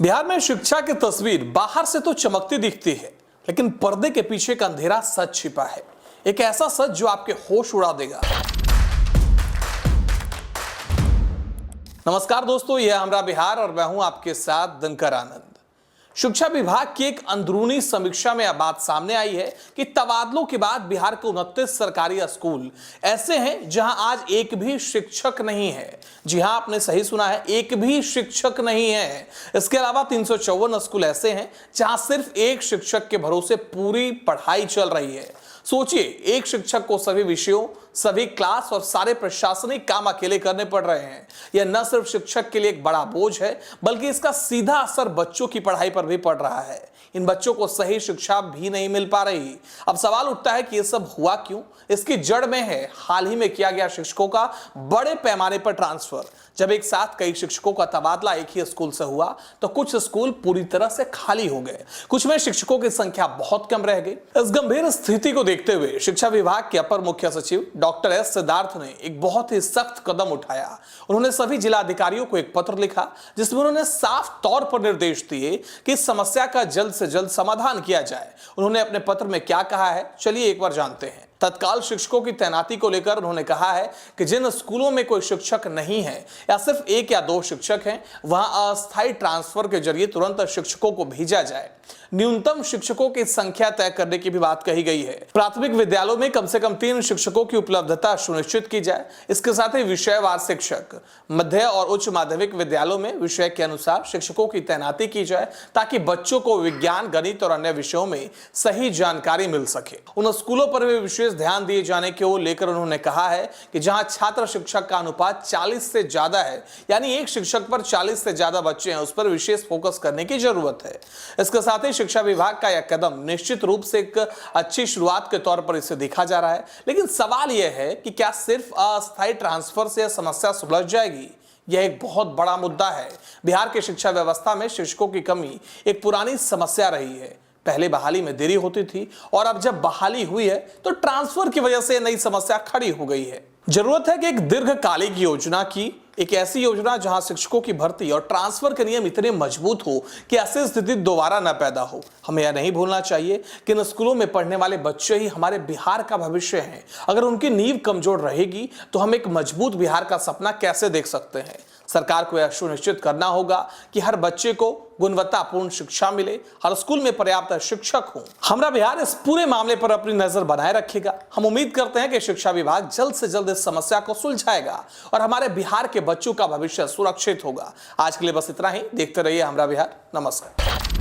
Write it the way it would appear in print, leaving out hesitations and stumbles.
बिहार में शिक्षा की तस्वीर बाहर से तो चमकती दिखती है, लेकिन पर्दे के पीछे का अंधेरा सच छिपा है। एक ऐसा सच जो आपके होश उड़ा देगा। नमस्कार दोस्तों, यह हमरा बिहार और मैं हूं आपके साथ दिनकर आनंद। शिक्षा विभाग की एक अंदरूनी समीक्षा में यह बात सामने आई है कि तबादलों के बाद बिहार के 29 सरकारी स्कूल ऐसे हैं जहां आज एक भी शिक्षक नहीं है। जी हां, आपने सही सुना है, एक भी शिक्षक नहीं है। इसके अलावा 354 स्कूल ऐसे हैं जहां सिर्फ एक शिक्षक के भरोसे पूरी पढ़ाई चल रही है। सोचिए, एक शिक्षक को सभी विषयों, सभी क्लास और सारे प्रशासनिक काम अकेले करने पड़ रहे हैं। यह न सिर्फ शिक्षक के लिए एक बड़ा बोझ है, बल्कि इसका सीधा असर बच्चों की पढ़ाई पर भी पड़ रहा है। इन बच्चों को सही शिक्षा भी नहीं मिल पा रही। अब सवाल उठता है कि यह सब हुआ क्यों? इसकी जड़ में है हाल ही में किया गया शिक्षकों का बड़े पैमाने पर ट्रांसफर। जब एक साथ कई शिक्षकों का तबादला एक ही स्कूल से हुआ तो कुछ स्कूल पूरी तरह से खाली हो गए, कुछ में शिक्षकों की संख्या बहुत कम रह गई। इस गंभीर स्थिति को देखते हुए शिक्षा विभाग के अपर मुख्य सचिव डॉक्टर एस सिद्धार्थ ने एक बहुत ही सख्त कदम उठाया। उन्होंने सभी जिला अधिकारियों को एक पत्र लिखा जिसमें उन्होंने साफ तौर पर निर्देश दिए कि इस समस्या का जल्द से जल्द समाधान किया जाए। उन्होंने अपने पत्र में क्या कहा है, चलिए एक बार जानते हैं। तत्काल शिक्षकों की तैनाती को लेकर उन्होंने कहा है कि जिन स्कूलों में कोई शिक्षक नहीं है या सिर्फ एक या दो शिक्षक हैं, वहां अस्थायी ट्रांसफर के जरिए तुरंत शिक्षकों को भेजा जाए। न्यूनतम शिक्षकों की संख्या तय करने की भी बात कही गई है। प्राथमिक विद्यालयों में कम से कम 3 शिक्षकों की उपलब्धता सुनिश्चित की जाए। इसके साथ ही विषयवार शिक्षक, मध्य और उच्च माध्यमिक विद्यालयों में विषय के अनुसार शिक्षकों की तैनाती की जाए ताकि बच्चों को विज्ञान, गणित और अन्य विषयों में सही जानकारी मिल सके। उन स्कूलों पर भी विशेष ध्यान दिए जाने को लेकर उन्होंने कहा है कि जहां छात्र शिक्षक का अनुपात 40 से ज्यादा है, यानी एक शिक्षक पर 40 से ज्यादा बच्चे हैं, उस पर विशेष फोकस करने की जरूरत है। इसके साथ ही शिक्षा विभाग का यह कदम निश्चित रूप से एक अच्छी शुरुआत के तौर पर इसे देखा जा रहा है, लेकिन सवाल यह है कि क्या सिर्फ अस्थायी ट्रांसफर से समस्या सुलझ जाएगी? यह एक बहुत बड़ा मुद्दा है। बिहार की शिक्षा व्यवस्था में शिक्षकों की कमी एक पुरानी समस्या रही है। पहले बहाली में देरी होती थी और अब जब बहाली हुई है तो ट्रांसफर की वजह से नई समस्या खड़ी हो गई है। जरूरत है कि एक दीर्घकालिक योजना की, एक ऐसी योजना जहां शिक्षकों की भर्ती और ट्रांसफर के नियम इतने मजबूत हो कि ऐसी स्थिति दोबारा न पैदा हो। हमें यह नहीं भूलना चाहिए कि इन स्कूलों में पढ़ने वाले बच्चे ही हमारे बिहार का भविष्य हैं। अगर उनकी नींव कमजोर रहेगी तो हम एक मजबूत बिहार का सपना कैसे देख सकते हैं? सरकार को यह सुनिश्चित करना होगा कि हर बच्चे को गुणवत्तापूर्ण शिक्षा मिले, हर स्कूल में पर्याप्त शिक्षक हो। हमरा बिहार इस पूरे मामले पर अपनी नजर बनाए रखेगा। हम उम्मीद करते हैं कि शिक्षा विभाग जल्द से जल्द इस समस्या को सुलझाएगा और हमारे बिहार के बच्चों का भविष्य सुरक्षित होगा। आज के लिए बस इतना ही। देखते रहिए हमरा बिहार। नमस्कार।